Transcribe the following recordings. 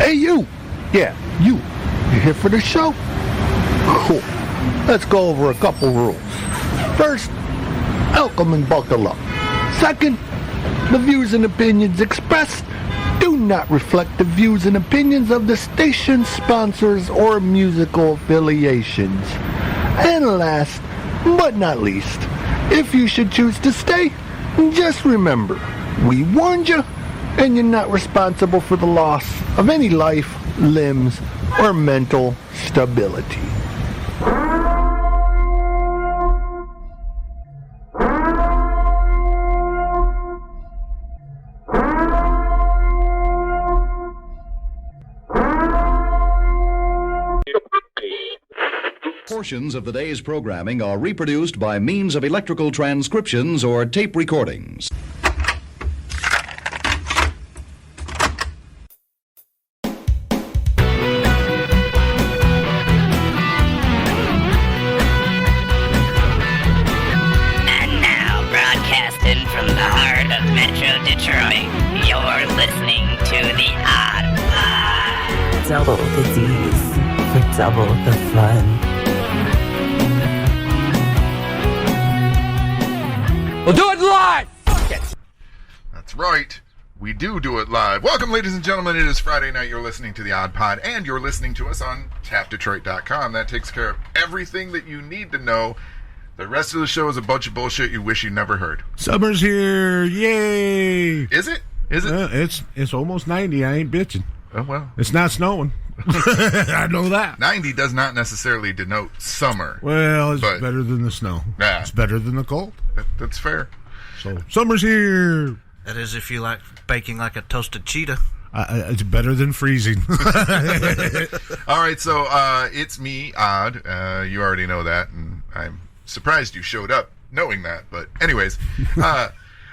Hey, you! Yeah, you. You here for the show? Cool. Let's go over a couple rules. First, welcome and buckle up. Second, the views and opinions expressed do not reflect the views and opinions of the station sponsors or musical affiliations. And last, but not least, if you should choose to stay, just remember, we warned you, and you're not responsible for the loss of any life, limbs, or mental stability. Portions of the day's programming are reproduced by means of electrical transcriptions or tape recordings. And now, broadcasting from the heart of Metro Detroit, you're listening to The Odd Pod. Double the D's for double the fun. We'll do it live! Fuck it! That's right. We do it live. Welcome, ladies and gentlemen. It is Friday night. You're listening to The Odd Pod, and you're listening to us on tapdetroit.com. That takes care of everything that you need to know. The rest of the show is a bunch of bullshit you wish you never heard. Summer's here. Yay! Is it? Is it? It's almost 90. I ain't bitching. Oh, well. It's not snowing. I know that. 90 does not necessarily denote summer. Well, it's better than the snow. Nah. It's better than the cold. That's fair. So, summer's here. That is if you like baking like a toasted cheetah. It's better than freezing. All right, so it's me, Odd. You already know that, and I'm surprised you showed up knowing that. But anyways,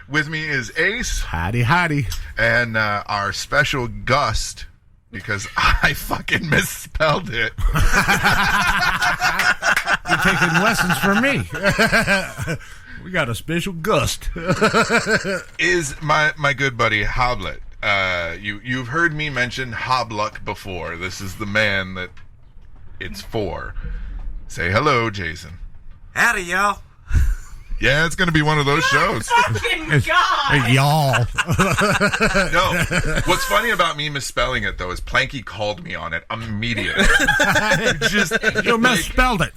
with me is Ace. Hotty. And our special Gust, because I fucking misspelled it. You're taking lessons from me. We got a special Gust. Is my good buddy Hoblit. You've heard me mention Hobluck before. This is the man that it's for. Say hello, Jason. Howdy, y'all. Yeah, it's going to be one of those shows. Fucking God! Y'all. No, what's funny about me misspelling it, though, is Planky called me on it immediately. You misspelled it.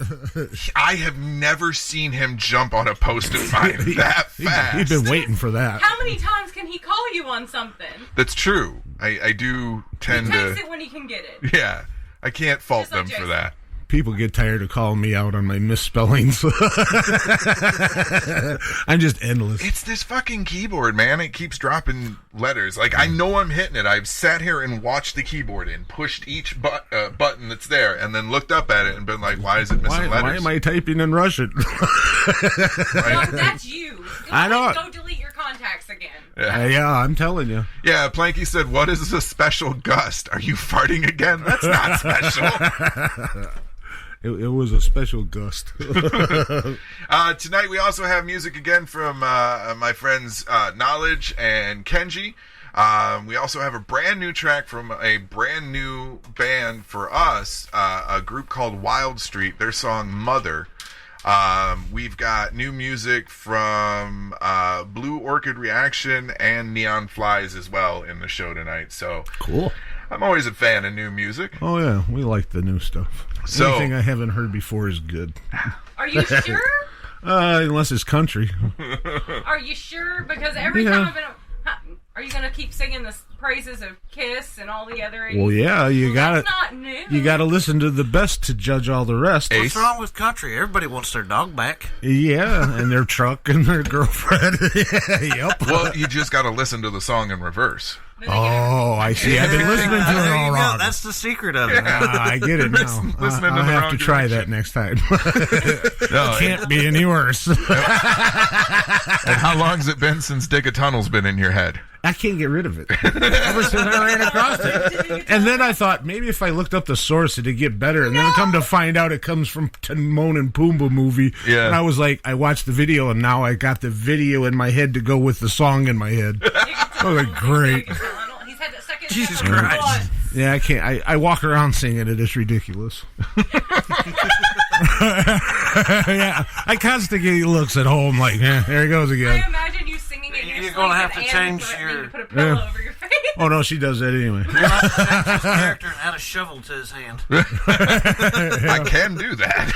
I have never seen him jump on a post of mine that fast. He's been waiting for that. How many times can he call you on something? That's true. I do tend he to... takes it when he can get it. Yeah, I can't fault them for that. People get tired of calling me out on my misspellings. I'm just endless. It's this fucking keyboard, man. It keeps dropping letters. Like, I know I'm hitting it. I've sat here and watched the keyboard and pushed each button that's there and then looked up at it and been like, why is it missing letters? Why am I typing in Russian? No, that's you. I know it. Go delete your contacts again. Yeah, I'm telling you. Yeah, Planky said, what is a special Gust? Are you farting again? That's not special. It was a special Gust. Tonight we also have music again from my friends Knowledge and Kenji. We also have a brand new track from a brand new band for us, a group called Wild Street, their song Mother. We've got new music from Blue Orchid Reaction and Neon Flies as well in the show tonight. So cool. I'm always a fan of new music. Oh, yeah. We like the new stuff. So, anything I haven't heard before is good. Are you sure? Unless it's country. Are you sure? Because every time I've been... Are you going to keep singing the praises of Kiss and all the other... Well, yeah, you got it. That's not new. You got to listen to the best to judge all the rest. What's wrong with country? Everybody wants their dog back. Yeah, and their truck and their girlfriend. Yep. Well, you just got to listen to the song in reverse. Oh, I see. I've been listening to it all wrong. That's the secret of it. I get it now. I'll have to try that next time. No, it can't be any worse. And how long's it been since Dig a Tunnel's been in your head? I can't get rid of it. Ever since I ran across it. And then I thought, maybe if I looked up the source, it'd get better. And then I come to find out it comes from Timon and Pumbaa movie. Yeah. And I was like, I watched the video, and now I got the video in my head to go with the song in my head. I was like, great. He's had that second Jesus step Christ. Yeah, I can't. I walk around singing it. It's ridiculous. Yeah, I constantly get looks at home like, there he goes again. I imagine you singing it. You're going to have to change your... Put a pillow over your face. Oh, no, she does that anyway. You're going to have to change his character and add a shovel to his hand. I can do that.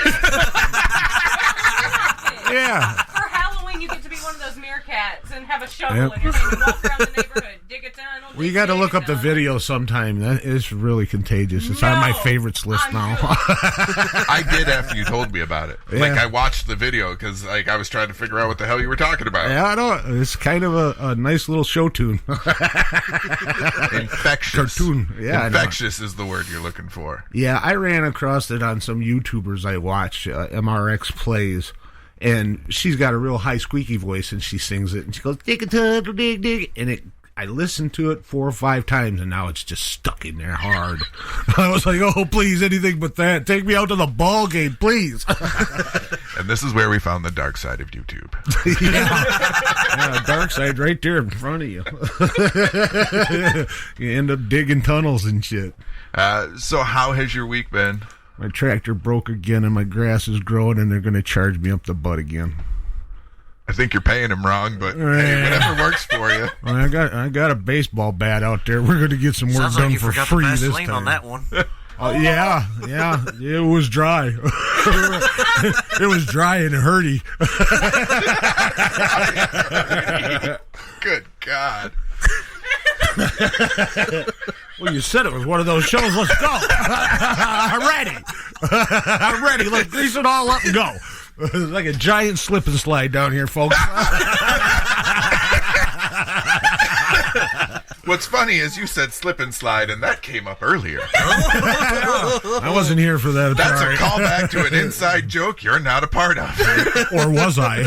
Yeah. For Halloween, you get to be one of those meerkats and have a shovel in your hand and walk around the neighborhood, dig a tunnel. Well, you got to look up the video sometime. That is really contagious. It's on my favorites list now. I did after you told me about it. Yeah. Like, I watched the video because like I was trying to figure out what the hell you were talking about. Yeah, I know. It's kind of a nice little show tune. Infectious. Cartoon. Yeah, Infectious is the word you're looking for. Yeah, I ran across it on some YouTubers I watch, MRX Plays. And she's got a real high squeaky voice, and she sings it, and she goes, dig a tunnel, dig, dig. And I listened to it 4 or 5 times, and now it's just stuck in there hard. I was like, oh, please, anything but that. Take me out to the ball game, please. And this is where we found the dark side of YouTube. Yeah, dark side right there in front of you. You end up digging tunnels and shit. So how has your week been? My tractor broke again, and my grass is growing, and they're going to charge me up the butt again. I think you're paying him wrong, but hey, whatever works for you. Well, I got a baseball bat out there. We're going to get some work Sounds done like you for forgot free the this Vaseline time. on that one. Yeah, it was dry. It was dry and hurty. Good God. Well, you said it was one of those shows. Let's go. I'm ready. I'm ready. Let's grease it all up and go. It's like a giant slip and slide down here, folks. What's funny is you said slip and slide, and that came up earlier. I wasn't here for that. That's Sorry. a callback to an inside joke you're not a part of. Or was I?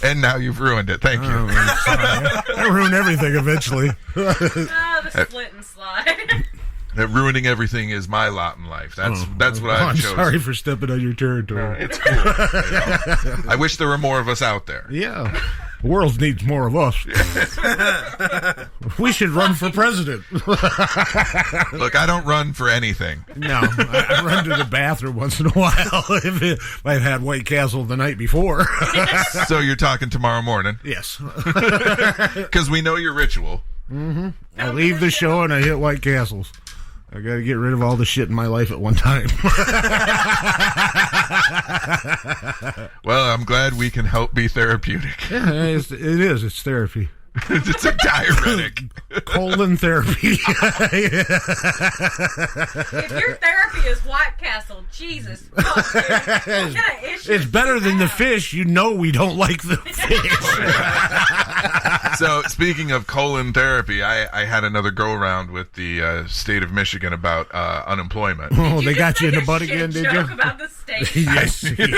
And now you've ruined it. Thank you. I ruin everything evenally. The split and slide. That ruining everything is my lot in life. That's what I've I'm chosen. sorry for stepping on your territory. It's cool. You know? I wish there were more of us out there. Yeah. The world needs more of us. We should run for president. Look, I don't run for anything. No, I run to the bathroom once in a while if I've had White Castle the night before. So you're talking tomorrow morning? Yes. Because we know your ritual. Mm-hmm. I leave the show and I hit White Castles. I got to get rid of all the shit in my life at one time. Well, I'm glad we can help be therapeutic. Yeah, it is. It's therapy. It's a diuretic. Colon therapy. If your therapy is White Castle, Jesus fuck, dude. What kind of issues It's better than the fish. You know we don't like the fish. So, speaking of colon therapy, I had another go-around with the state of Michigan about unemployment. Oh, they got you in the butt again, did you? Joke about the state. Yes, you did.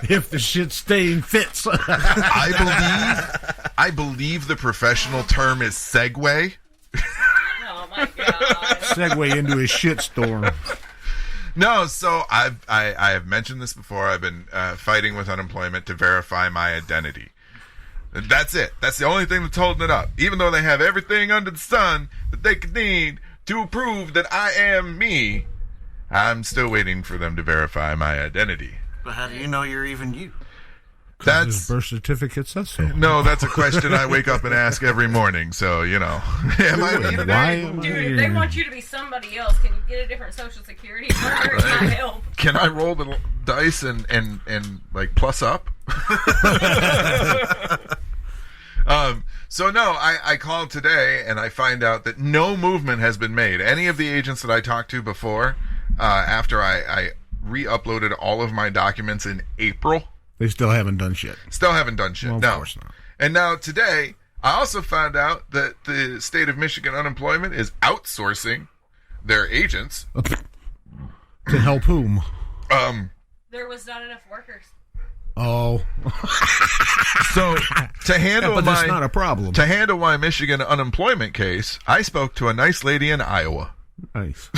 If the shit stain fits. I believe the professional term is segue. Oh my god. Segue into a shit storm. No, so I have mentioned this before. I've been fighting with unemployment to verify my identity. That's it. That's the only thing that's holding it up. Even though they have everything under the sun that they could need to prove that I am me, I'm still waiting for them to verify my identity. But how do you know you're even you? His birth certificate says so. No, that's a question I wake up and ask every morning. So, you know, am I me today? Dude, if they want you to be somebody else, can you get a different social security number? It might help. Can I roll the dice and like plus up? So no, I called today and I find out that no movement has been made. Any of the agents that I talked to before, after I re-uploaded all of my documents in April, they still haven't done shit. Still haven't done shit. Well, of no. course not. And now today, I also found out that the state of Michigan unemployment is outsourcing their agents. To help whom? There was not enough workers. Oh. So to handle but that's not a problem. To handle my Michigan unemployment case, I spoke to a nice lady in Iowa. Nice.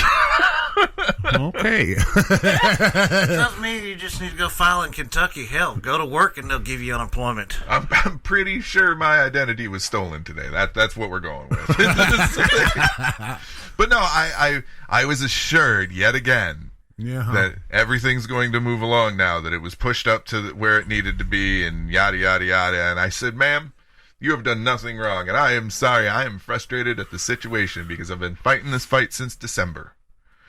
Okay. Tells me you just need to go file in Kentucky. Hell, go to work and they'll give you unemployment. I'm pretty sure my identity was stolen today. That's what we're going with. But no, I was assured yet again that everything's going to move along now, that it was pushed up to where it needed to be and yada, yada, yada. And I said, ma'am, you have done nothing wrong. And I am sorry. I am frustrated at the situation because I've been fighting this fight since December.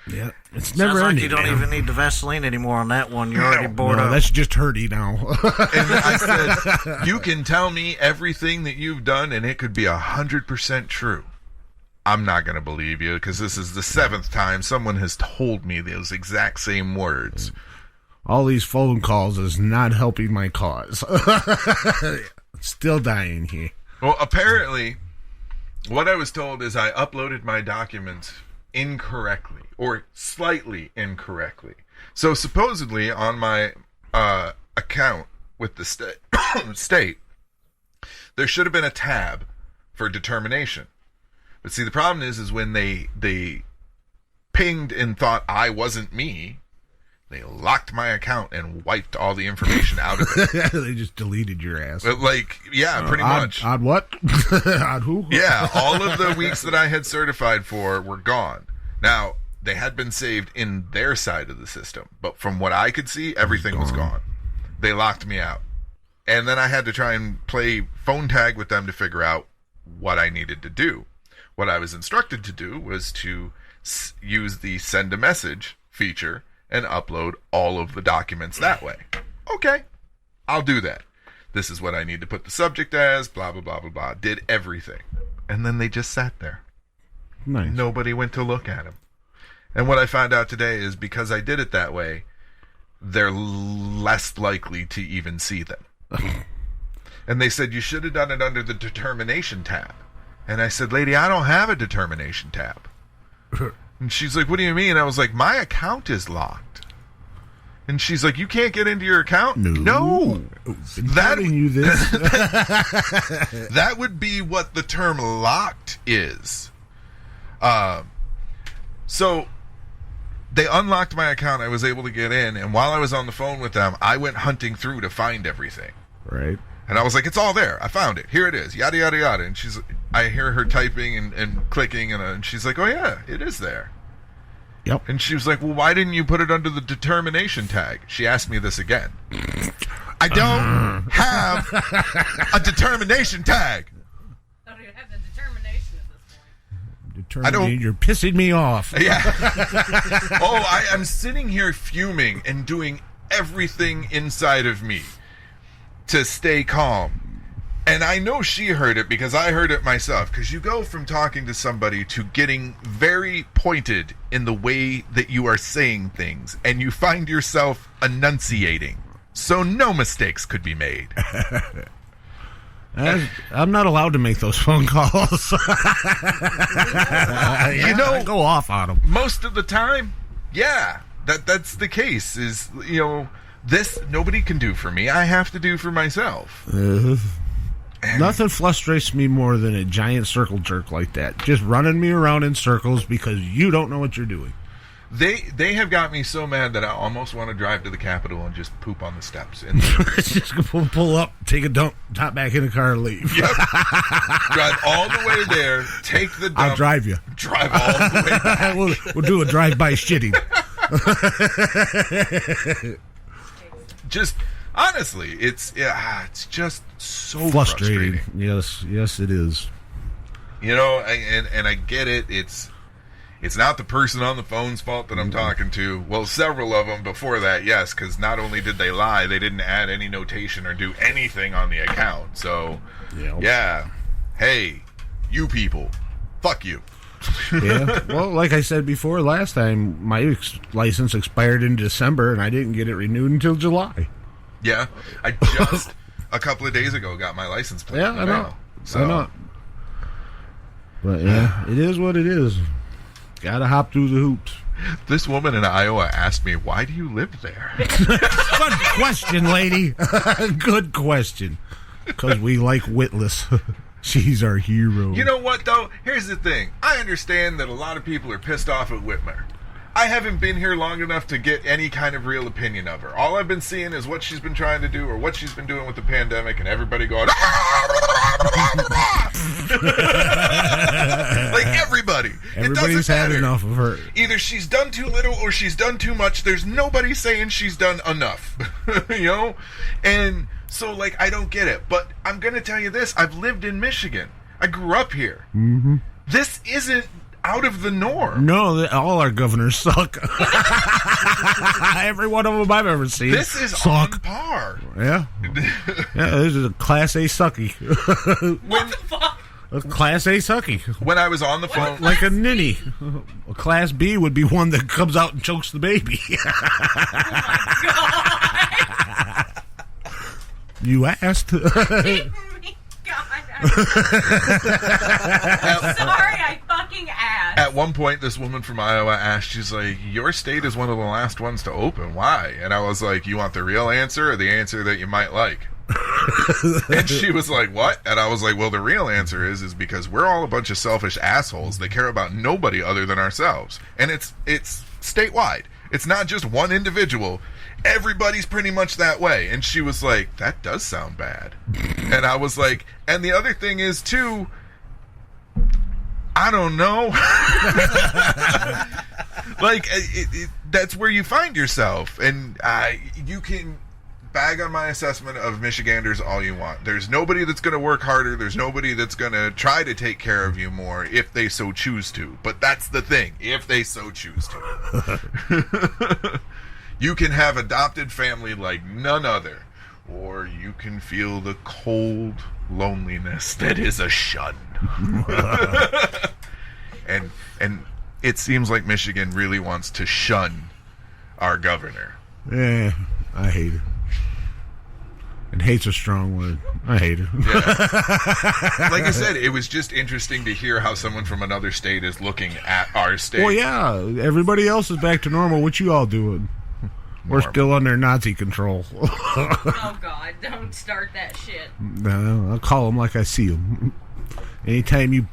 Yeah, it's Sounds never like ending. you don't even need the Vaseline anymore on that one. You're already bored No, up. that's just Hurty now. And I said, you can tell me everything that you've done and it could be 100% true. I'm not going to believe you because this is the 7th time someone has told me those exact same words. All these phone calls is not helping my cause. Still dying here. Well, apparently, what I was told is I uploaded my documents incorrectly or slightly incorrectly. So supposedly on my account with the state, there should have been a tab for determination. But see, the problem is when they pinged and thought I wasn't me, they locked my account and wiped all the information out of it. They just deleted your ass. Like, yeah, pretty much. On what? On who? Yeah, all of the weeks that I had certified for were gone. Now, they had been saved in their side of the system, but from what I could see, everything was gone. They locked me out. And then I had to try and play phone tag with them to figure out what I needed to do. What I was instructed to do was to use the send a message feature and upload all of the documents that way. Okay, I'll do that. This is what I need to put the subject as, blah, blah, blah, blah, blah. Did everything. And then they just sat there. Nice. Nobody went to look at them. And what I found out today is because I did it that way, they're less likely to even see them. And they said, you should have done it under the determination tab. And I said, lady, I don't have a determination tab. And she's like, what do you mean? I was like, my account is locked. And she's like, you can't get into your account? No. Telling you this. That would be what the term locked is. So they unlocked my account. I was able to get in. And while I was on the phone with them, I went hunting through to find everything. Right. And I was like, it's all there. I found it. Here it is. Yada, yada, yada. And I hear her typing and clicking. And she's like, oh, yeah, it is there. Yep. And she was like, well, why didn't you put it under the determination tag? She asked me this again. I don't have a determination tag. I don't even have the determination at this point. I don't. You're pissing me off. Yeah. Oh, I am sitting here fuming and doing everything inside of me to stay calm. And I know she heard it because I heard it myself. Because you go from talking to somebody to getting very pointed in the way that you are saying things. And you find yourself enunciating. So no mistakes could be made. I'm not allowed to make those phone calls. You know, I go off on them. Most of the time, yeah, that's the case. Is, you know, this nobody can do for me. I have to do for myself. Nothing frustrates me more than a giant circle jerk like that. Just running me around in circles because you don't know what you're doing. They have got me so mad that I almost want to drive to the Capitol and just poop on the steps. Just pull up, take a dump, hop back in the car, and leave. Yep. Drive all the way there, take the dump. I'll drive you. Drive all the way back. We'll do a drive-by shitting. Just honestly, it's just so frustrating. Yes, it is. You know, and I get it. It's not the person on the phone's fault that I'm talking to. Well, several of them before that, yes, because not only did they lie, they didn't add any notation or do anything on the account. So, yeah, hey, you people, fuck you. Yeah. Well, like I said before, last time my license expired in December, and I didn't get it renewed until July. Yeah, I just a couple of days ago got my license plate. Yeah, I know. So. I know. But yeah, it is what it is. Gotta hop through the hoops. This woman in Iowa asked me, "Why do you live there?" Good question, lady. Good question. Because we like Witless. She's our hero. You know what, though? Here's the thing. I understand that a lot of people are pissed off at Whitmer. I I haven't been here long enough to get any kind of real opinion of her. All I've been seeing is what she's been trying to do or what she's been doing with the pandemic, and everybody going, like everybody. Everybody's had enough of her. Either she's done too little or she's done too much. There's nobody saying she's done enough. You know? And so, like, I don't get it. But I'm going to tell you this. I've lived in Michigan. I grew up here. Mm-hmm. This isn't out of the norm. No, all our governors suck. Every one of them I've ever seen. This is suck. on par. Yeah. Yeah, this is a Class A sucky. What the fuck? A Class A sucky. When I was on the phone... Like a ninny. A Class B would be one that comes out and chokes the baby. Oh my God. You asked. I'm sorry, I fucking asked. At one point, this woman from Iowa asked, she's like, your state is one of the last ones to open. Why? And I was like, you want the real answer or the answer that you might like? And she was like, what? And I was like, well, the real answer is because we're all a bunch of selfish assholes that care about nobody other than ourselves. And it's statewide. It's not just one individual. Everybody's pretty much that way. And she was like, that does sound bad. And I was like, and the other thing is, too, I don't know. Like, that's where you find yourself. And you can bag on my assessment of Michiganders all you want. There's nobody that's going to work harder. There's nobody that's going to try to take care of you more if they so choose to. But that's the thing, if they so choose to. You can have adopted family like none other, or you can feel the cold loneliness that is a shun. and it seems like Michigan really wants to shun our governor. Yeah, I hate her. And hate's a strong word. I hate her. Yeah. Like I said, it was just interesting to hear how someone from another state is looking at our state. Well, yeah, everybody else is back to normal. What you all doing? We're still under Nazi control. Oh, God, don't start that shit. No, I'll call them like I see them. Anytime you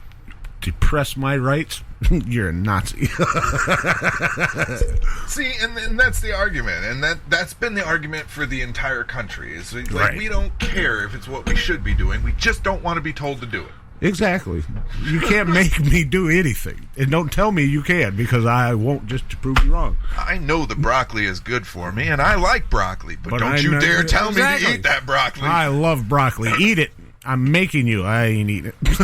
depress my rights, you're a Nazi. See, and that's the argument. And that's been the argument for the entire country. Is like, right. We don't care if it's what we should be doing. We just don't want to be told to do it. Exactly. You can't make me do anything. And don't tell me you can, because I won't, just to prove you wrong. I know the broccoli is good for me, and I like broccoli, but don't you dare tell me to eat that broccoli. I love broccoli. Eat it. I'm making you. I ain't eating it.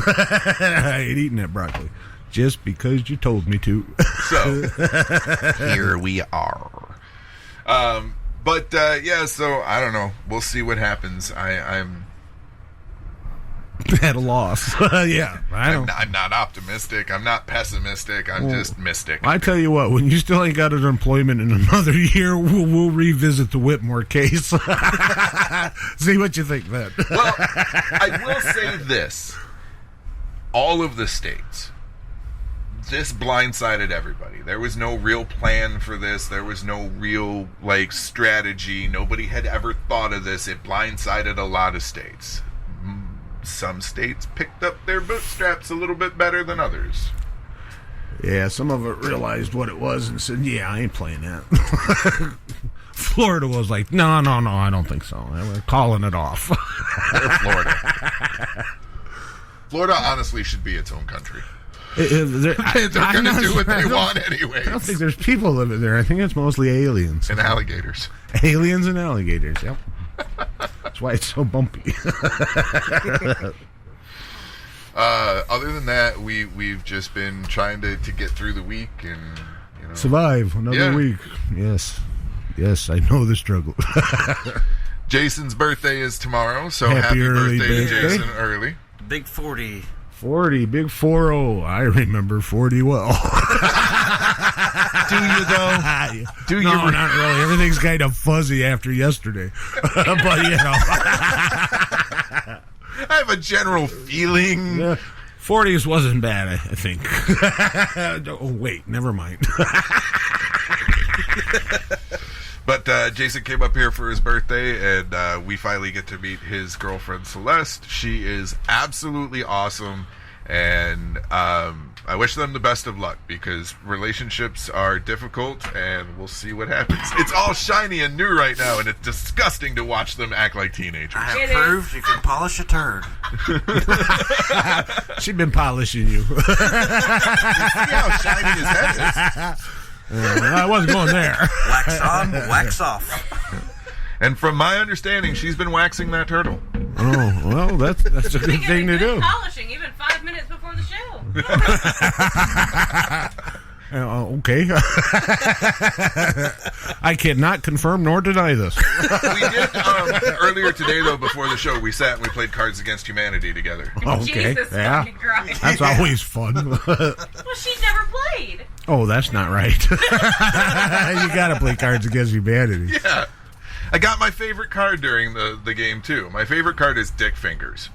I ain't eating that broccoli. Just because you told me to. So, here we are. But so, I don't know. We'll see what happens. I'm at a loss. Yeah, I'm not optimistic. I'm not pessimistic. I'm just mystic. I tell you what, when you still ain't got an employment in another year, we'll revisit the Whitmore case. See what you think then. Well, I will say this. All of the states, this blindsided everybody. There was no real plan for this. There was no real, strategy. Nobody had ever thought of this. It blindsided a lot of states. Some states picked up their bootstraps a little bit better than others. Yeah, some of it realized what it was and said, yeah, I ain't playing that. Florida was like, no, I don't think so. We're calling it off. Florida honestly should be its own country. They're going to do what they want anyways. I don't think there's people living there. I think it's mostly aliens. And alligators. Aliens and alligators, yep. That's why it's so bumpy. Other than that, we've just been trying to get through the week and survive another week. Yes, I know the struggle. Jason's birthday is tomorrow, so happy birthday to Jason early. Big 40. 40, big 40. I remember 40 well. Do you though? No, not really. Everything's kind of fuzzy after yesterday. But I have a general feeling. 40s wasn't bad, I think. Oh, wait, never mind. But Jason came up here for his birthday, and we finally get to meet his girlfriend, Celeste. She is absolutely awesome, And I wish them the best of luck because relationships are difficult, and we'll see what happens. It's all shiny and new right now, and it's disgusting to watch them act like teenagers. I have proved you can polish a turd. She's been polishing you. You see how shiny his head is? I wasn't going there. Wax on, wax off. And from my understanding, she's been waxing that turtle. Oh, well, that's a good thing to do. Polishing even 5 minutes before the show. Okay. I cannot confirm nor deny this. We did earlier today, though, before the show, we sat and we played Cards Against Humanity together. Okay, Jesus yeah. fucking Christ. That's always fun. Well, she's never played. Oh, that's not right. You got to play Cards Against Humanity. Yeah. I got my favorite card during the game, too. My favorite card is Dick Fingers.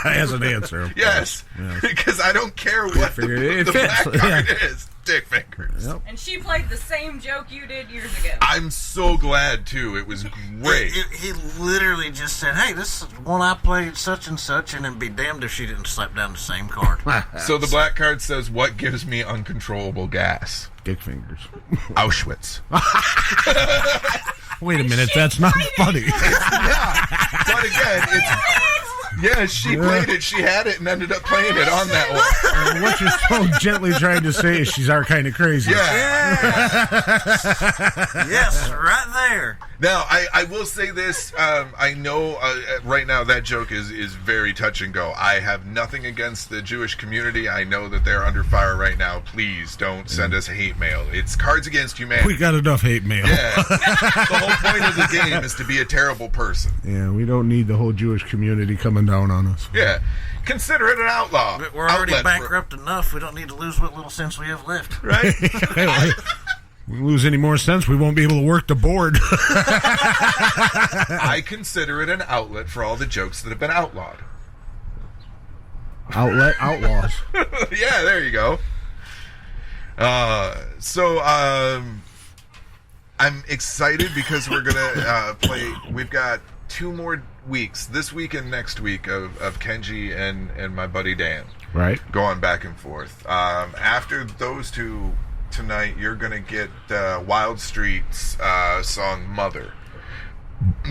As an answer. Yes. Because I don't care what the black card is. Dick Fingers. Yep. And she played the same joke you did years ago. I'm so glad, too. It was great. He literally just said, hey, this is one I played such and such, and then be damned if she didn't slap down the same card. So the black card says, what gives me uncontrollable gas? Dick Fingers. Auschwitz. Wait a minute, that's not funny. Yeah. But again, she played it. She had it and ended up playing it on that one. What you're so gently trying to say is she's our kind of crazy. Yeah. Yes, right there. Now, I will say this. I know right now that joke is very touch and go. I have nothing against the Jewish community. I know that they're under fire right now. Please don't send us hate mail. It's Cards Against Humanity. We got enough hate mail. Yeah. The whole point of the game is to be a terrible person. Yeah, we don't need the whole Jewish community coming down on us. Yeah. Consider it an outlaw. But we're already bankrupt enough. We don't need to lose what little sense we have left. Right? We lose any more sense, we won't be able to work the board. I consider it an outlet for all the jokes that have been outlawed. Outlaws. Yeah, there you go. So I'm excited because we're gonna play. We've got 2 more weeks, this week and next week, of Kenji and my buddy Dan. Right. Going back and forth. After those 2 tonight, you're gonna get Wild Street's song "Mother."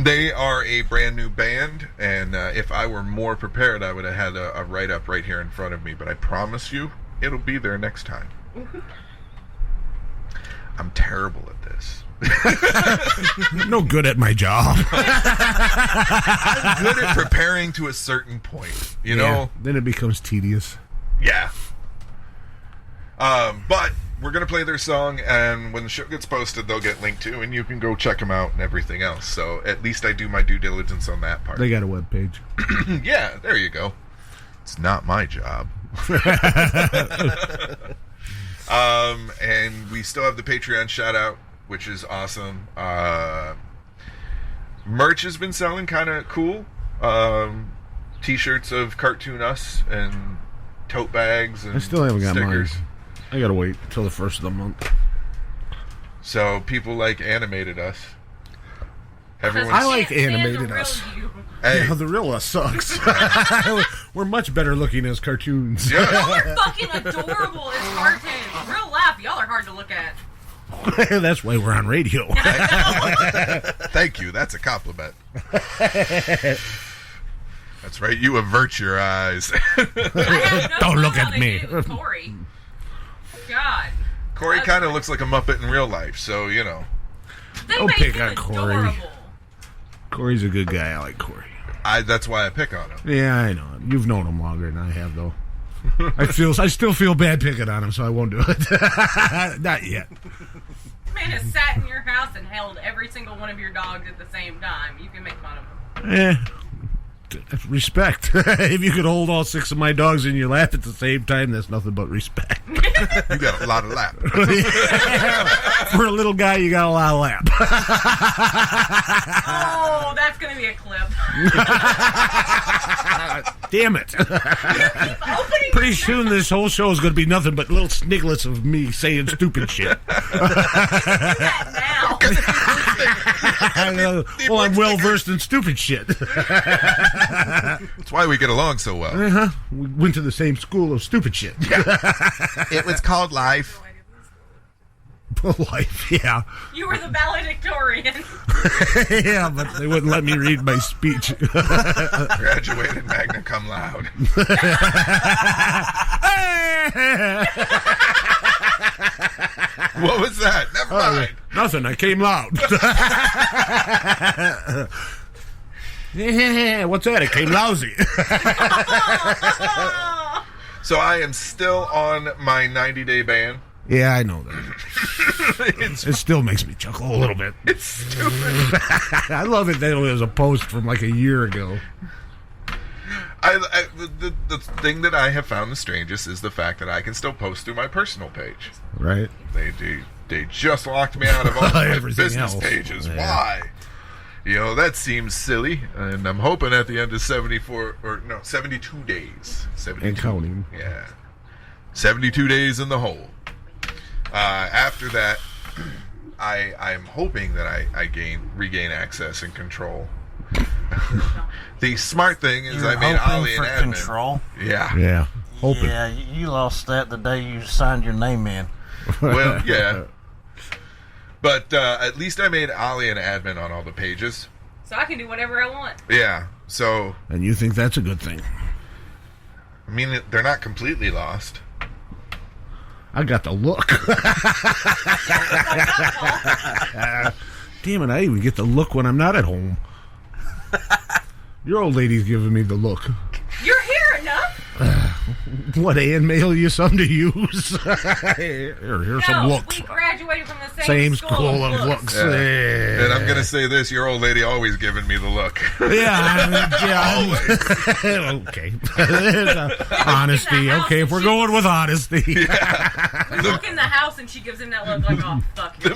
They are a brand new band, and if I were more prepared, I would have had a write-up right here in front of me, but I promise you, it'll be there next time. I'm terrible at this. No good at my job. I'm good at preparing to a certain point, you know? Then it becomes tedious. Yeah. But we're going to play their song, and when the show gets posted, they'll get linked to, and you can go check them out and everything else. So at least I do my due diligence on that part. They got a webpage. Yeah, there you go. It's not my job. And we still have the Patreon shout out, which is awesome. Merch has been selling kind of cool. T-shirts of Cartoon Us and tote bags and I still haven't got stickers. mine. I gotta wait till the first of the month. So people like Animated Us. I like Animated Us. Hey. Yeah, the real us sucks. We're much better looking as cartoons. Y'all are fucking adorable as cartoons. Real life, y'all are hard to look at. That's why we're on radio. Thank you. That's a compliment. That's right. You avert your eyes. Don't look at me. Corey. God. Corey kind of looks like a Muppet in real life, so, you know. Don't pick on Corey. Corey's a good guy. I like Corey. That's why I pick on him. Yeah, I know. You've known him longer than I have, though. I still feel bad picking on him, so I won't do it. Not yet. This man has sat in your house and held every single one of your dogs at the same time. You can make fun of him. Respect. If you could hold all 6 of my dogs in your lap at the same time, that's nothing but respect. You got a lot of lap. For a little guy, you got a lot of lap. Oh, that's going to be a clip. Damn it. Pretty soon this whole show is going to be nothing but little sniglets of me saying stupid shit. Well, I'm well versed in stupid shit. That's why we get along so well. We went to the same school of stupid shit. It was called life. Life, yeah. You were the valedictorian. Yeah, but they wouldn't let me read my speech. Graduated magna cum laude. What was that? Never mind. Nothing. I came loud. Yeah, what's that? It came lousy. So I am still on my 90-day ban. Yeah, I know that. It still makes me chuckle a little bit. It's stupid. I love it that it was a post from like a year ago. The thing that I have found the strangest is the fact that I can still post through my personal page. Right. They just locked me out of all my business else. pages. Yeah. Why? You know, that seems silly. And I'm hoping at the end of 72 days. 72. And counting. Yeah. 72 days in the hole. After that, I'm hoping that I regain access and control. The smart thing is I made Ollie an admin. Control? Yeah. Yeah. Hoping. Yeah, you lost that the day you signed your name in. Well, yeah. But at least I made Ollie an admin on all the pages. So I can do whatever I want. Yeah. So. And you think that's a good thing? I mean, they're not completely lost. I got the look. Damn it, I even get the look when I'm not at home. Your old lady's giving me the look. You're here enough. What, and mail you some to use? Here's some looks. We graduated from the Same school of looks. Yeah. And I'm going to say this, your old lady always giving me the look. Yeah. Okay. Honesty. Okay, if we're going with honesty. Yeah. We walk in the house and she gives him that look like, oh, fuck you.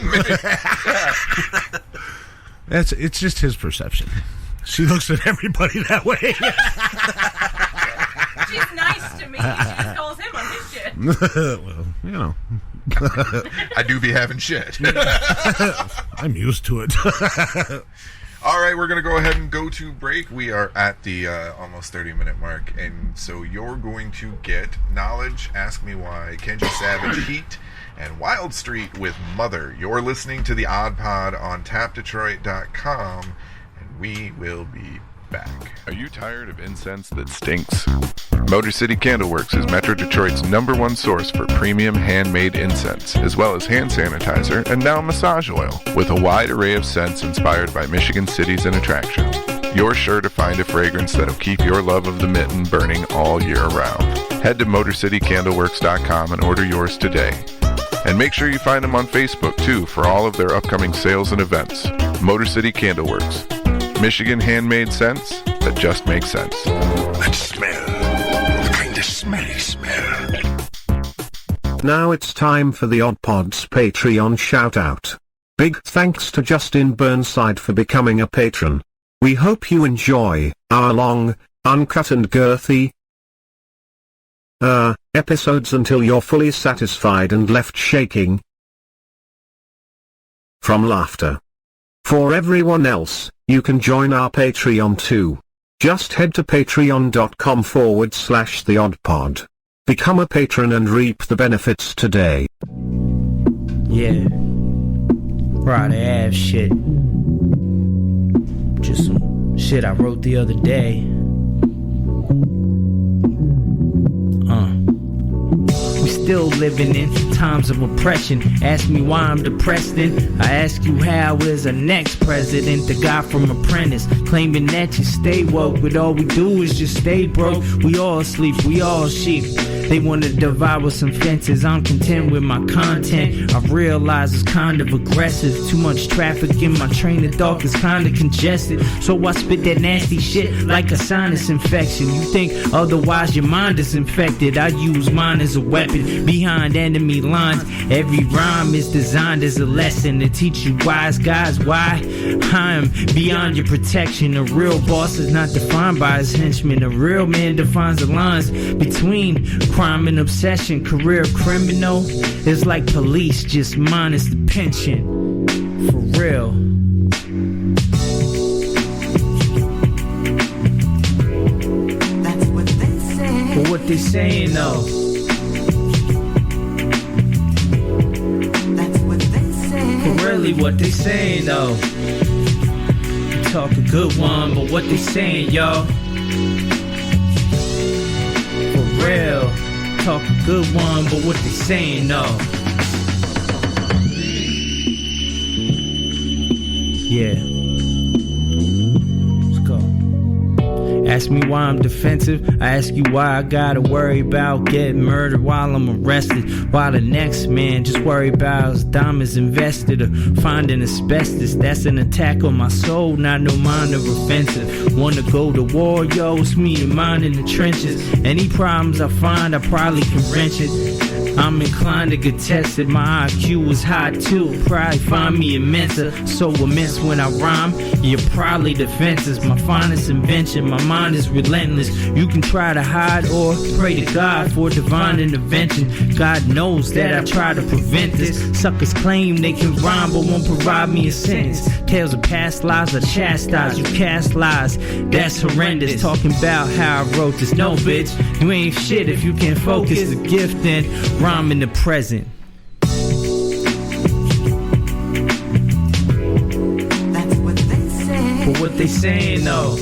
It's just his perception. She looks at everybody that way. She's nice to me. She just calls him on his shit. Well, you know. I do be having shit. I'm used to it. All right, we're going to go ahead and go to break. We are at the almost 30-minute mark, and so you're going to get Knowledge, Ask Me Why, Kenji Savage, Heat, and Wild Street with Mother. You're listening to the Odd Pod on tapdetroit.com, and we will be back. Are you tired of incense that stinks? Motor City Candleworks is Metro Detroit's #1 source for premium handmade incense, as well as hand sanitizer and now massage oil, with a wide array of scents inspired by Michigan cities and attractions. You're sure to find a fragrance that'll keep your love of the mitten burning all year round. Head to MotorCityCandleworks.com and order yours today. And make sure you find them on Facebook, too, for all of their upcoming sales and events. Motor City Candleworks. Michigan handmade scents that just make sense. That smell. The kind of smelly smell. Now it's time for the Odd Pods Patreon shout-out. Big thanks to Justin Burnside for becoming a patron. We hope you enjoy our long, uncut and girthy episodes until you're fully satisfied and left shaking from laughter. For everyone else, you can join our Patreon too. Just head to patreon.com/theoddpod. Become a patron and reap the benefits today. Yeah. Friday ass shit. Just some shit I wrote the other day. We still living in times of oppression. Ask me why I'm depressed then I ask you how is our next president. The guy from Apprentice claiming that you stay woke, but all we do is just stay broke. We all sleep, we all sheep. They want to devour some fences. I'm content with my content. I realize it's kind of aggressive. Too much traffic in my train of thought is kind of congested. So I spit that nasty shit like a sinus infection. You think otherwise your mind is infected. I use mine as a weapon. behind enemy lines. Every rhyme is designed as a lesson to teach you wise guys why I'm beyond your protection. A real boss is not defined by his henchmen. A real man defines the lines between crime and obsession. Career criminal is like police, just minus the pension. For real. But what they saying though? That's what they say. But really what they saying though? You talk a good one, but what they saying, y'all? For real, talk a good one, but what they saying though? Yeah. Ask me why I'm defensive. I ask you why I gotta worry about getting murdered while I'm arrested. While the next man just worry about his diamonds invested or finding asbestos. That's an attack on my soul, not no minor offensive. Wanna go to war, yo, it's me and mine in the trenches. Any problems I find, I probably can wrench it. I'm inclined to get tested, my IQ was high too. Probably find me immense, so immense when I rhyme. You're probably defenses, my finest invention. My mind is relentless. You can try to hide or pray to God for divine intervention. God knows that I try to prevent this. Suckers claim they can rhyme but won't provide me a sentence. Tales of past lives are chastised. You cast lies, that's horrendous. Talking about how I wrote this. No, bitch, you ain't shit if you can't focus. The gift and rhyme in the present. That's what they say. But what they saying though?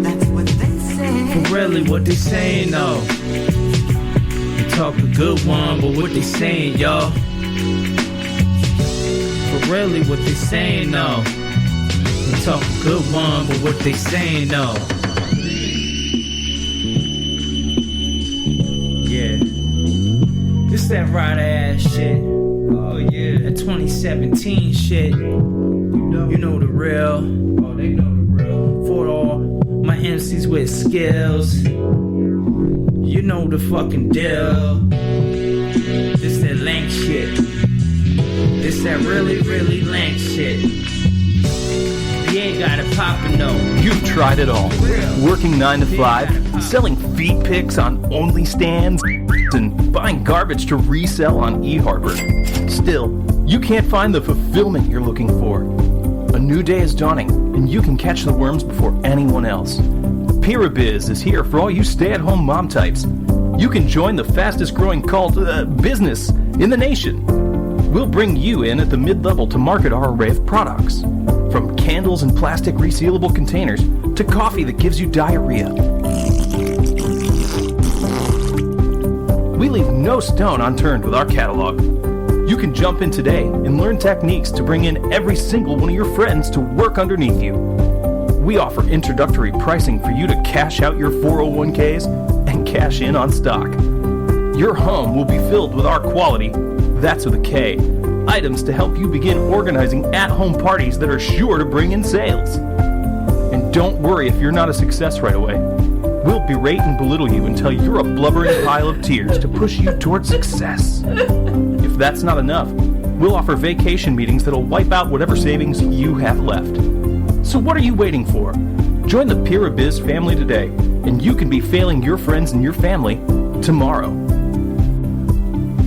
That's what they say. But really what they saying though? You talk a good one, but what they saying, y'all? But really what they saying though? You talk a good one, but what they saying though? Yeah, it's that rider ass shit. Oh yeah, that 2017 shit. You know the real. Oh, they know the real. For all my MCs with skills, you know the fucking deal. This that lank shit. This that really, really lank shit. You ain't got it poppin' though. You've tried it all. Working 9 to 5, selling feet pics on OnlyStans, and buying garbage to resell on eHarbor. Still, you can't find the fulfillment you're looking for. A new day is dawning, and you can catch the worms before anyone else. Pyrabiz is here for all you stay-at-home mom types. You can join the fastest growing cult business in the nation. We'll bring you in at the mid-level to market our array of products. From candles in plastic resealable containers to coffee that gives you diarrhea. We leave no stone unturned with our catalog. You can jump in today and learn techniques to bring in every single one of your friends to work underneath you. We offer introductory pricing for you to cash out your 401ks and cash in on stock. Your home will be filled with our quality, that's with a K, items to help you begin organizing at-home parties that are sure to bring in sales. And don't worry if you're not a success right away. We'll berate and belittle you until you're a blubbering pile of tears to push you towards success. If that's not enough, we'll offer vacation meetings that'll wipe out whatever savings you have left. So what are you waiting for? Join the Pyrabiz family today, and you can be failing your friends and your family tomorrow.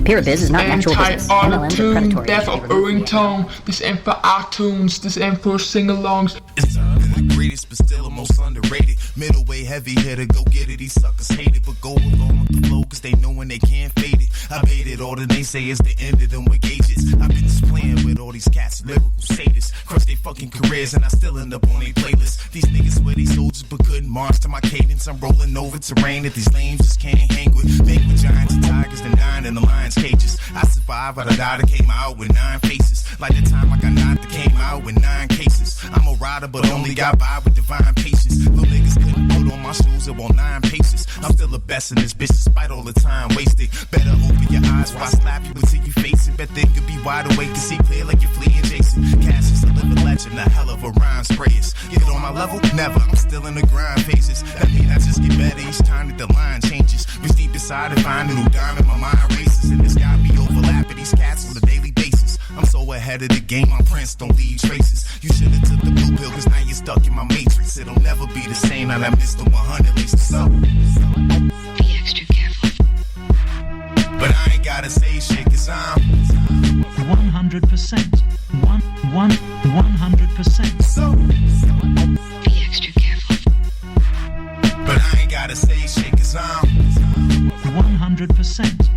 Pyrabiz is not natural business. MLMs are predatory. Death of ringtone. This ain't for iTunes. This ain't for sing-alongs. It's the greatest, but still the most underrated. Middleweight heavy hitter, go get it. These suckers hate it, but go along with the flow, cause they know when they can't fade it. I made it, all that they say is the end of them with gauges. I've been just playing with all these cats, lyrical sadists. Crush their fucking careers, and I still end up on their playlist. These niggas swear they soldiers, but couldn't march to my cadence. I'm rolling over terrain that these lames just can't hang with. Bang with giants and tigers, then dying in the lions' cages. I survived, but I died and came out with 9 faces. Like the time I got knocked, that came out with 9 cases. I'm a rider, but only got by with divine patience. Little niggas couldn't put on my shoes, it won't 9 paces. I'm still the best in this bitch, despite all the time wasted. Better open your eyes while I slap you until you face it. Bet they could be wide awake and see clear like you're fleeing Jason. Cash is a living legend. mention a hell of a rhyme sprayers. Get on my level? Never. I'm still in the grind phases. That mean I just get better each time that the line changes. Reach deep inside and find a new diamond. My mind races, and it's got me overlapping these cats on a daily basis. I'm so ahead of the game, my prints don't leave traces. You should've took the blue pill, cause now you're stuck in my matrix. It'll never be the same, now I missed the 100 laces. So Be extra careful. but I ain't gotta say shit, cause I'm 100%. 100%. So Be extra careful. but I ain't gotta say shit, cause I'm 100%.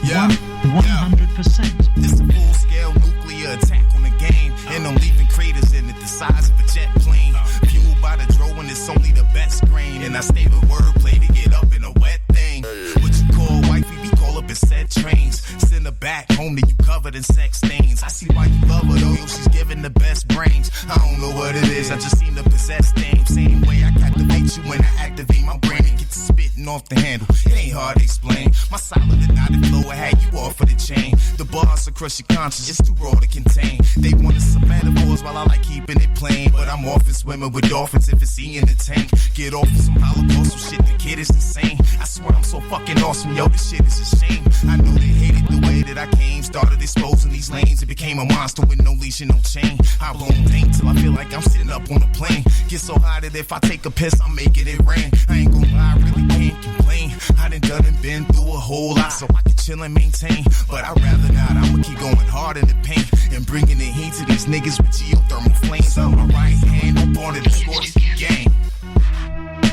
100%. This a full-scale nuclear attack on the game, and I'm leaving craters in it the size of a jet plane. Fueled by the dro, and it's only the best grain, and I stay with wordplay to get up in a wet thing. What you call wifey, be call up in set trains. Send her back home to you covered in sex stains. I see why you love her though, yo, she's giving the best brains. I don't know what it is, I just seem to possess things. Same way I captivate you when I activate my brain and get to spitting off the handle. It ain't hard to explain. My solid and knotted flow, I had you off of the chain. The bars will crush your conscience, it's too raw to contain. They wanted some metaphors while I like keeping it plain, but I'm off and swimming with dolphins if it's in the tank. Get off of some Holocaust, some shit, the kid is insane. I swear I'm so fucking awesome, yo, this shit is a shame. I know they hated the way that I came, started exposing these lanes. It became a monster with no leash and no chain. I blow paint till I feel like I'm sitting up on a plane. Get so high that if I take a piss, I'm making it rain. I ain't gonna lie, I really can't complain. I done and been through a whole lot, so I can chill and maintain. But I'd rather not, I'ma keep going hard in the paint and bringing the heat to these niggas with geothermal flames. On my right hand, I'm born to the sports game.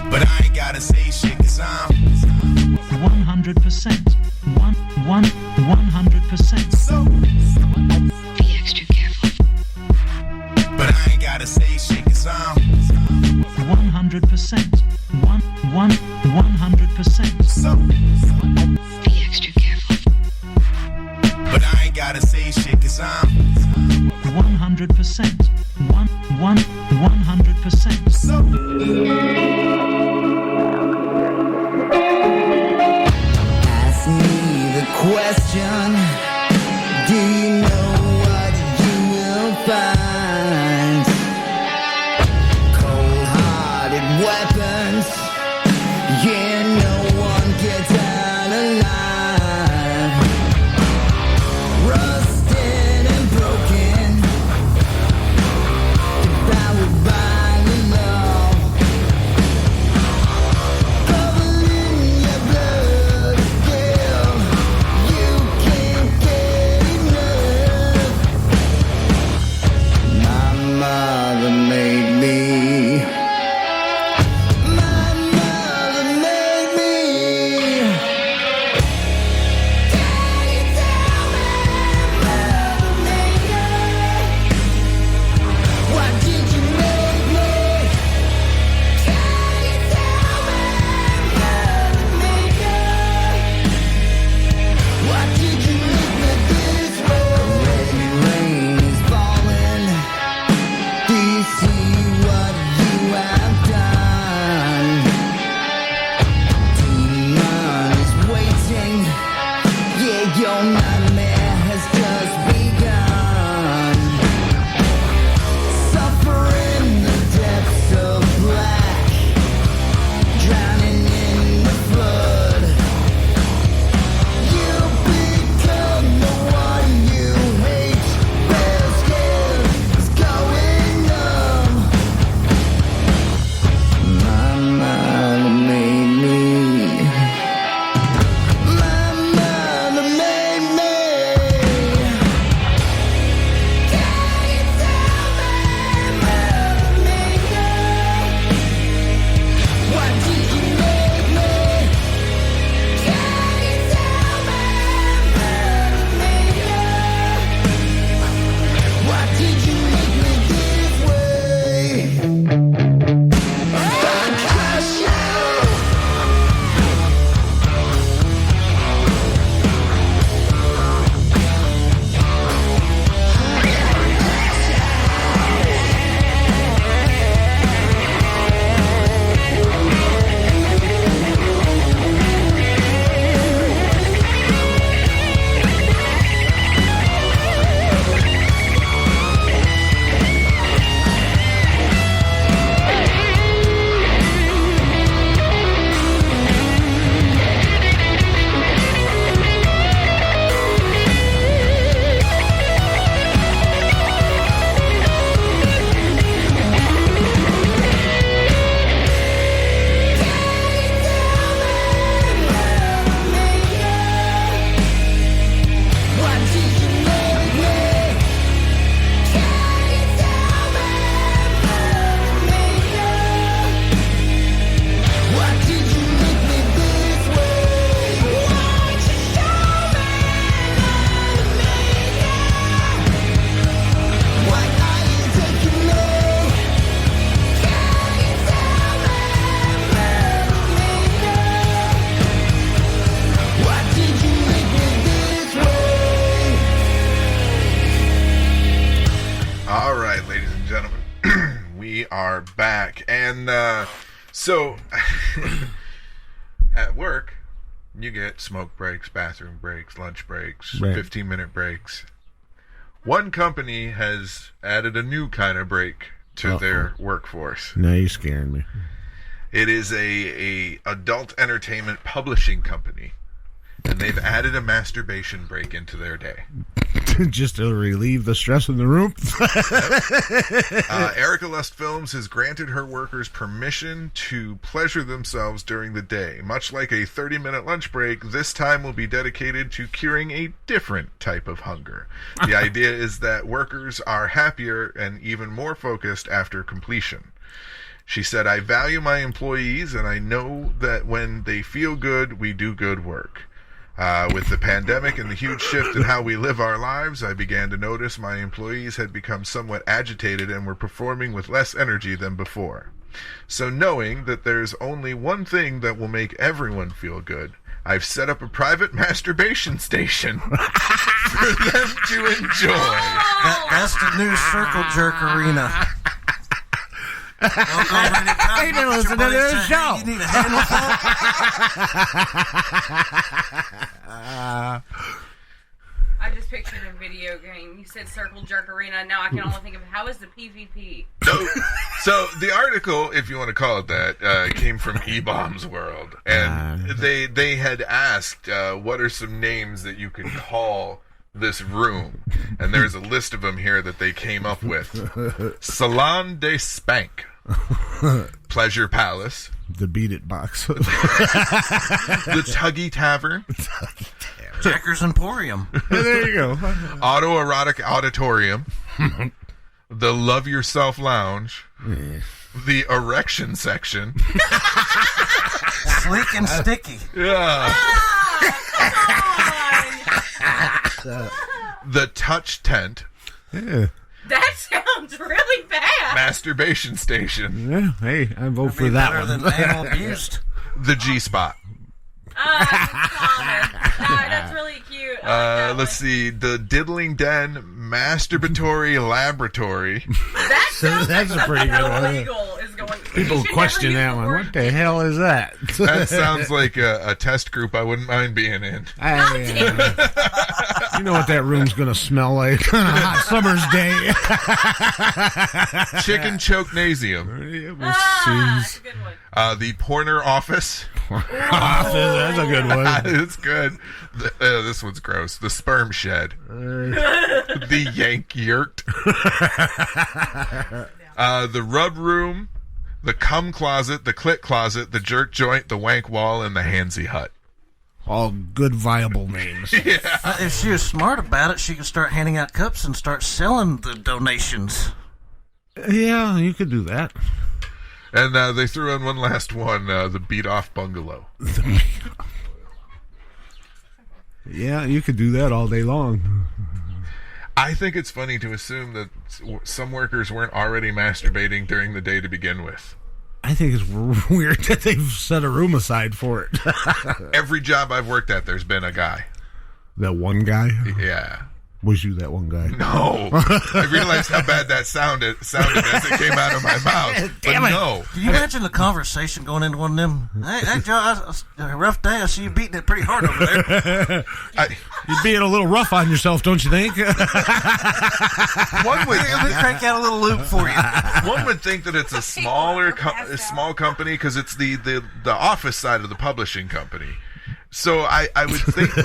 But I ain't gotta say shit, cause I'm 100%. 100%. So Be extra careful. but I ain't gotta say shit, cause I'm 100%. 100%. So Be extra careful. but I ain't gotta say shit, cause I'm 100%. 100%. So Ask me the question, do you know what you will find? Cold-hearted weapons, yeah, no one gets out alive. Rusted and broken, back. And so at work, you get smoke breaks, bathroom breaks, lunch breaks, Right. 15-minute breaks. One company has added a new kind of break to their workforce. Now you're scaring me. It is a adult entertainment publishing company, and they've added a masturbation break into their day. Just to relieve the stress in the room. Erica Lust Films has granted her workers permission to pleasure themselves during the day. Much like a 30-minute lunch break, this time will be dedicated to curing a different type of hunger. The idea is that workers are happier and even more focused after completion. She said, I value my employees, and I know that when they feel good, we do good work. With the pandemic and the huge shift in how we live our lives, I began to notice my employees had become somewhat agitated and were performing with less energy than before. So knowing that there's only one thing that will make everyone feel good, I've set up a private masturbation station for them to enjoy. That's the new circle jerk arena. They didn't listen to their show. You need a hand with that? I just pictured a video game. You said Circle Jerk Arena. Now I can only think of how is the PvP? So the article, if you want to call it that, came from E-Bomb's World. And they had asked, what are some names that you could call this room? And there's a list of them here that they came up with. Salon de Spank. Pleasure Palace. The Beat It Box. The Tuggy Tavern. Checkers Emporium. There you go. Autoerotic Auditorium. The Love Yourself Lounge. The Erection Section. Sleek and sticky. Yeah. The Touch Tent. Yeah. That sounds really bad. Masturbation Station. Yeah, hey, I vote for that better one. than anal abused. The G-Spot. That's really cute. Let's see. The Diddling Den Masturbatory Laboratory. That's a pretty good one. Illegal is going. People question that one. What the hell is that? That sounds like a test group I wouldn't mind being in. You know what that room's going to smell like on a hot summer's day. Chicken Choke-nasium. That's a good one. The Porner Office. That's a good one. It's good. This one's gross. The Sperm Shed. The Yank Yurt. The Rub Room. The Cum Closet. The Clit Closet. The Jerk Joint. The Wank Wall. And the Handsy Hut. All good, viable names. Yeah. If she was smart about it, she could start handing out cups and start selling the donations. Yeah, you could do that. And they threw in one last one, the Beat Off Bungalow. Yeah, you could do that all day long. I think it's funny to assume that some workers weren't already masturbating during the day to begin with. I think it's weird that they've set a room aside for it. Every job I've worked at, there's been a guy. That one guy? Yeah. Was you that one guy? No. I realized how bad that sounded as it came out of my mouth. Damn but it. no. Can you imagine the conversation going into one of them? Hey Joe, a rough day. I see you beating it pretty hard over there. You're being a little rough on yourself, don't you think? One would Let me crank out a little loop for you. One would think that it's a small company because it's the office side of the publishing company. So I would think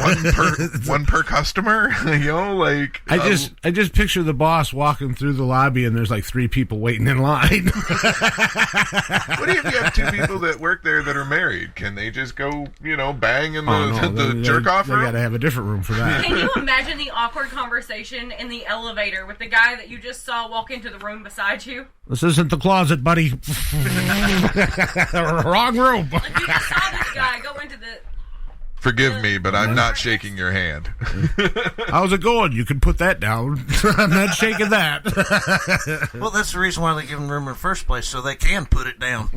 one per customer, like I just picture the boss walking through the lobby and there's like 3 people waiting in line. What if you have 2 people that work there that are married? Can they just go, bang in the jerk off room? They got to have a different room for that. Can you imagine the awkward conversation in the elevator with the guy that you just saw walk into the room beside you? This isn't the closet, buddy. Wrong room. Like you just saw this guy go into the. Forgive me, but I'm not shaking your hand. How's it going? You can put that down. I'm not shaking that. Well, that's the reason why they give them room in the first place, so they can put it down.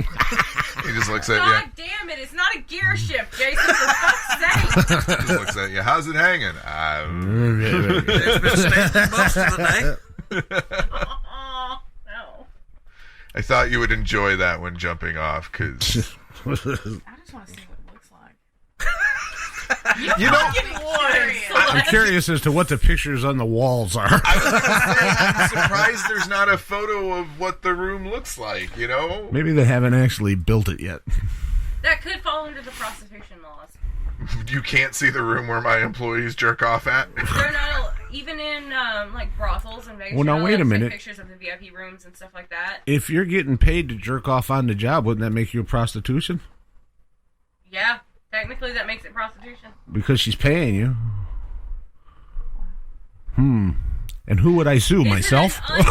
He just looks at God damn it! It's not a gear shift, Jason. For fuck's sake! you. Just looks at you. How's it hanging? It's been standing most of the day. No. I thought you would enjoy that when jumping off, because... I just want to see what it looks like. You know, I'm curious as to what the pictures on the walls are. I was going to say, I'm surprised there's not a photo of what the room looks like, you know? Maybe they haven't actually built it yet. That could fall under the prostitution laws. You can't see the room where my employees jerk off at? They're not, even in like brothels and Vegas. Well, now, wait a minute. Pictures of the VIP rooms and stuff like that. If you're getting paid to jerk off on the job, wouldn't that make you a prostitution? Yeah, technically that makes it prostitution. Because she's paying you. And who would I sue? Myself? Are you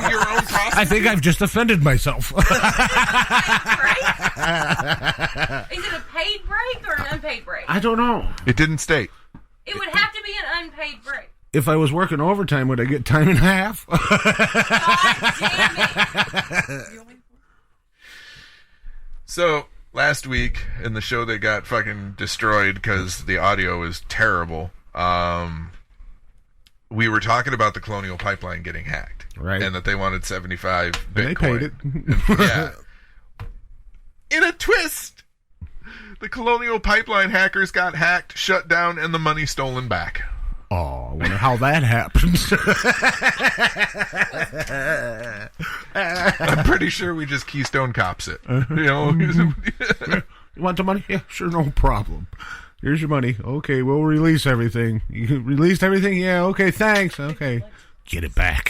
your own prostitute? I think I've just offended myself. Is it a paid break or an unpaid break? I don't know. It didn't state. It would have to be an unpaid break. If I was working overtime, would I get time and a half? God damn it. So, last week, in the show that got fucking destroyed because the audio is terrible, we were talking about the Colonial Pipeline getting hacked. Right. And that they wanted 75 Bitcoin. And they paid it. Yeah. In a twist, the Colonial Pipeline hackers got hacked, shut down, and the money stolen back. Oh, I wonder how that happens. I'm pretty sure we just Keystone Cops it. You know? You want the money? Yeah, sure, no problem. Here's your money. Okay, we'll release everything. You released everything? Yeah, okay, thanks. Okay. Get it back.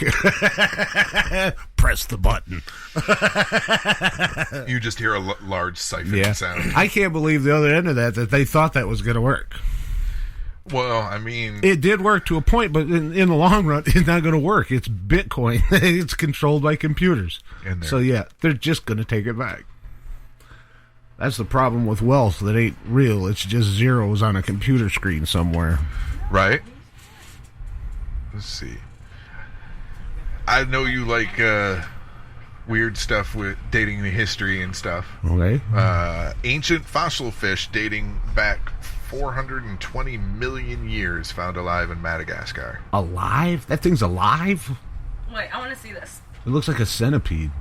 Press the button. You just hear a large siphoning sound. I can't believe the other end of that they thought that was going to work. Well, I mean... It did work to a point, but in the long run, it's not going to work. It's Bitcoin. It's controlled by computers. So, yeah, they're just going to take it back. That's the problem with wealth that ain't real. It's just zeros on a computer screen somewhere. Right? Let's see. I know you like weird stuff with dating the history and stuff. Okay. Ancient fossil fish dating back 420 million years found alive in Madagascar. Alive? That thing's alive? Wait, I want to see this. It looks like a centipede.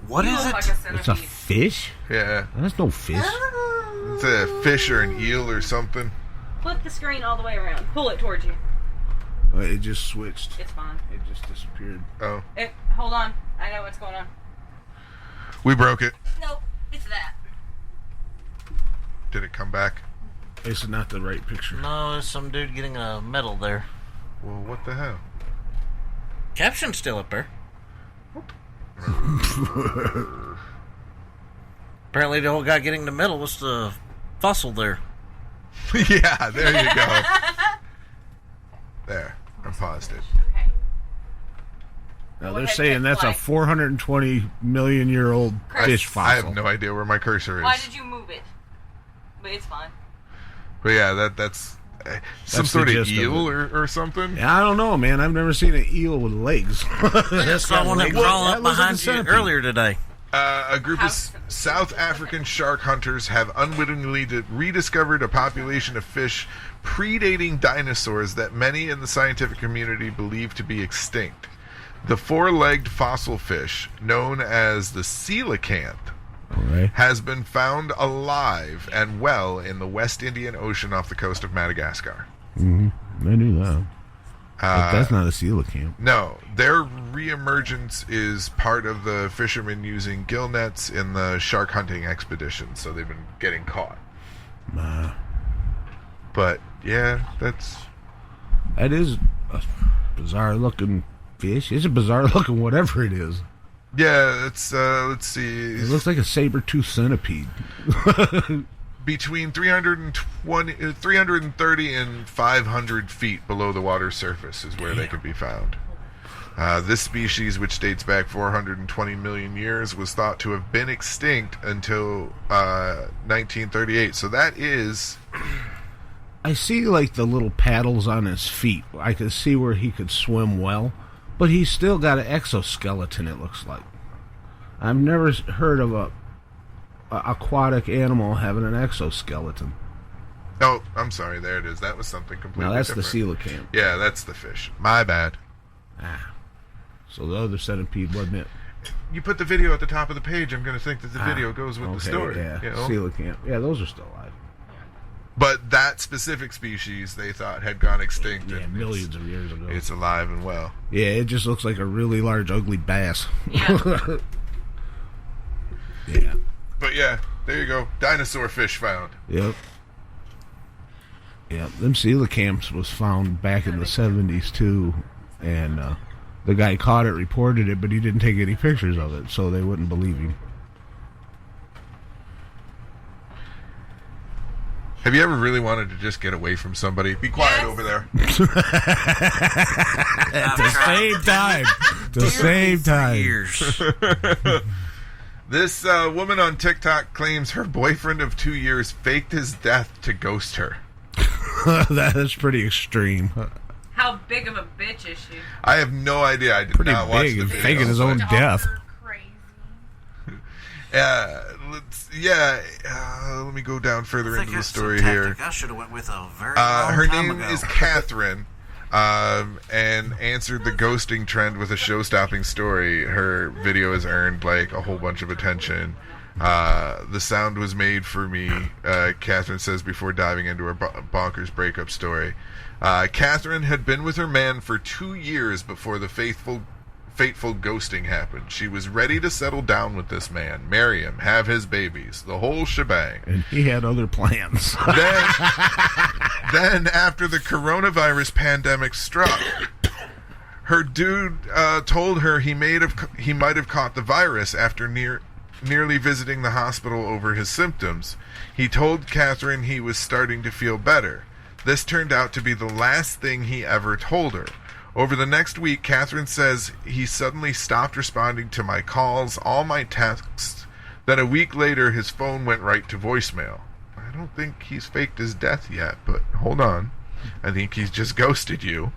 What is it? Like a centipede. It's a fish? Yeah. That's no fish. It's a fish or an eel or something. Flip the screen all the way around. Pull it towards you. It just switched. It's fine. It just disappeared. Oh. Hold on. I know what's going on. We broke it. Nope. It's that. Did it come back? It's not the right picture. No, there's some dude getting a medal there. Well, what the hell? Caption's still up there. Apparently the old guy getting the medal was the fossil there. Yeah, there you go. There. I paused it. Okay. Now they're saying that's a 420 million year old fish fossil. I have no idea where my cursor is. Why did you move it? But it's fine. But yeah, that's some sort of eel or something. Yeah, I don't know, man. I've never seen an eel with legs. I saw one that crawl up behind you earlier today. A group of South African shark hunters have unwittingly rediscovered a population of fish predating dinosaurs that many in the scientific community believe to be extinct. The four-legged fossil fish, known as the coelacanth, has been found alive and well in the West Indian Ocean off the coast of Madagascar. Mm-hmm. I knew that. But that's not a coelacanth. No, their reemergence is part of the fishermen using gill nets in the shark hunting expedition, so they've been getting caught. But yeah, that is a bizarre looking fish. It's a bizarre looking whatever it is. Yeah, it's let's see. It looks like a saber-toothed centipede. Between 330 and 500 feet below the water surface is where they could be found. This species, which dates back 420 million years, was thought to have been extinct until 1938. So that is... I see like the little paddles on his feet. I could see where he could swim well, but he's still got an exoskeleton, it looks like. I've never heard of a aquatic animal having an exoskeleton. Oh, I'm sorry. There it is. That was something completely different. different. The coelacanth. Yeah, that's the fish. My bad. So the other centipede, wasn't it? you put the video at the top of the page, I'm going to think that the video goes with the story. Yeah, you know? coelacanth. Yeah, those are still alive. But that specific species they thought had gone extinct. Yeah, and millions of years ago. It's alive and well. Yeah, it just looks like a really large, ugly bass. Yeah. Yeah. But yeah, there you go. Dinosaur fish found. Yep. Yeah, them coelacanths was found back in the 70s too, and the guy caught it, reported it, but he didn't take any pictures of it, so they wouldn't believe him. Have you ever really wanted to just get away from somebody? Be quiet over there. At the same time. The same time. Years. This woman on TikTok claims her boyfriend of 2 years faked his death to ghost her. That is pretty extreme. How big of a bitch is she? I have no idea. I did Pretty not watch big the and video. faking his own death. Let me go down further into the That's story a here. tactic I should have went with a very long Her time name ago. is Catherine, and answered the ghosting trend with a show-stopping story. Her video has earned like a whole bunch of attention. The sound was made for me, Catherine says before diving into her bonkers breakup story. Catherine had been with her man for 2 years before the fateful ghosting happened. She was ready to settle down with this man, marry him, have his babies, the whole shebang. And he had other plans. Then after the coronavirus pandemic struck, her dude told her he might have caught the virus after nearly visiting the hospital over his symptoms. He told Catherine he was starting to feel better. This turned out to be the last thing he ever told her. Over the next week, Catherine says he suddenly stopped responding to my calls, all my texts. Then a week later, his phone went right to voicemail. I don't think he's faked his death yet, but hold on. I think he's just ghosted you.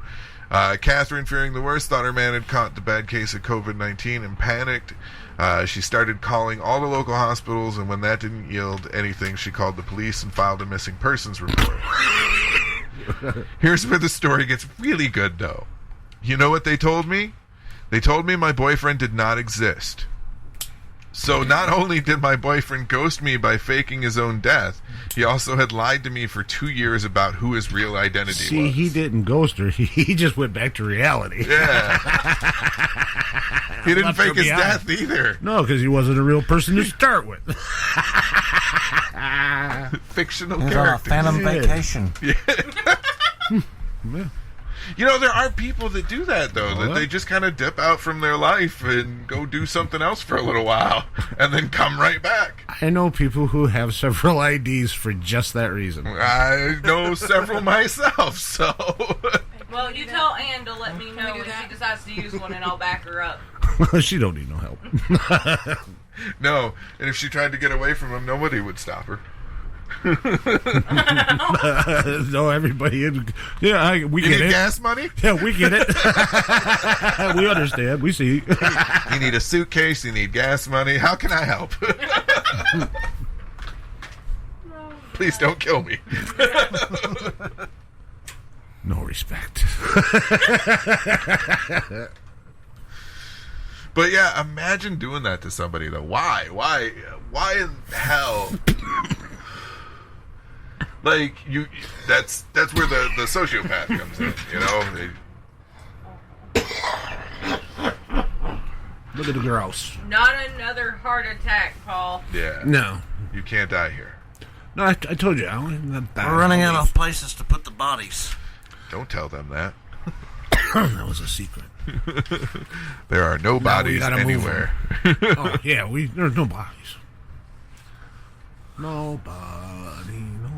Catherine, fearing the worst, thought her man had caught the bad case of COVID-19 and panicked. She started calling all the local hospitals, and when that didn't yield anything, she called the police and filed a missing persons report. Here's where the story gets really good, though. You know what they told me? They told me my boyfriend did not exist. So not only did my boyfriend ghost me by faking his own death, he also had lied to me for 2 years about who his real identity was. See, he didn't ghost her. He just went back to reality. Yeah. He didn't Left her fake his behind. death either. No, because he wasn't a real person to start with. Fictional He's on a character. phantom vacation. Yeah. Yeah. You know, there are people that do that, though, that they just kind of dip out from their life and go do something else for a little while and then come right back. I know people who have several IDs for just that reason. I know several myself, so... Well, you tell Ann to let me know if she decides to use one, and I'll back her up. She don't need no help. No, and if she tried to get away from him, nobody would stop her. No, everybody. Yeah, we You get need it. gas money? Yeah, we get it. We understand. We see. You need a suitcase. You need gas money. How can I help? Please don't kill me. No respect. But yeah, imagine doing that to somebody, though. Why in hell? Like, that's where the sociopath comes in, you know? Look at the grouse. Not another heart attack, Paul. Yeah. No. You can't die here. No, I told you, Alan. We're running out of places to put the bodies. Don't tell them that. That was a secret. There are no bodies gotta move anywhere. Oh, yeah, there's no bodies. Nobody knows.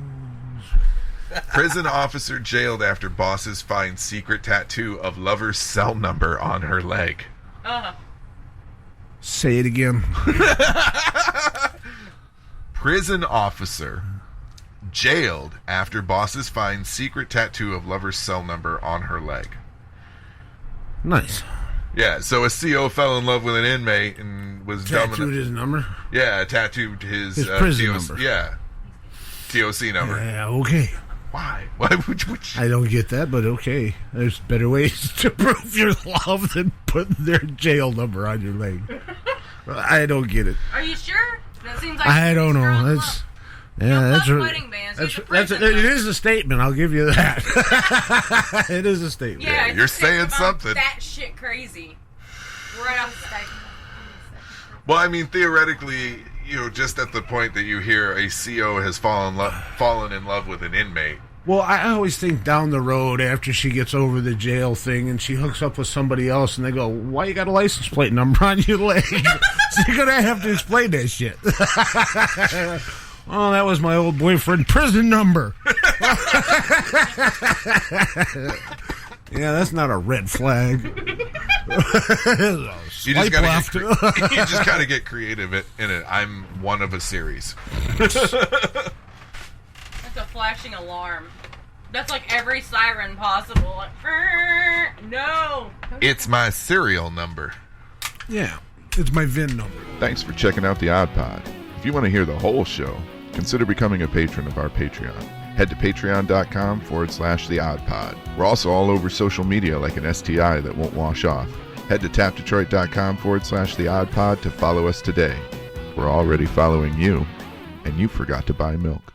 Prison officer jailed after bosses find secret tattoo of lover's cell number on her leg. Say it again. Prison officer jailed after bosses find secret tattoo of lover's cell number on her leg. Nice. Yeah, so a CO fell in love with an inmate and was dumb Tattooed his number? Yeah, tattooed his prison TOC, number. Yeah, TOC number. Yeah, okay. Why? Why would you? I don't get that, but okay. There's better ways to prove your love than putting their jail number on your leg. I don't get it. Are you sure? That seems like I don't know. That's wedding bands. it is a statement. I'll give you that. It is a statement. Yeah, you're saying something. That shit crazy. Right off the statement. Well, I mean, theoretically, just at the point that you hear a CO has fallen in love with an inmate. Well, I always think down the road after she gets over the jail thing and she hooks up with somebody else and they go, why you got a license plate number on your leg? So you're going to have to explain that shit. Oh, that was my old boyfriend prison number. Yeah, that's not a red flag. You just gotta get creative in it. I'm one of a series. That's a flashing alarm. That's like every siren possible. Like, no. It's my serial number. Yeah, it's my VIN number. Thanks for checking out the Odd Pod. If you want to hear the whole show, consider becoming a patron of our Patreon. Head to patreon.com/the Odd Pod. We're also all over social media like an STI that won't wash off. Head to tapdetroit.com/the Odd Pod to follow us today. We're already following you, and you forgot to buy milk.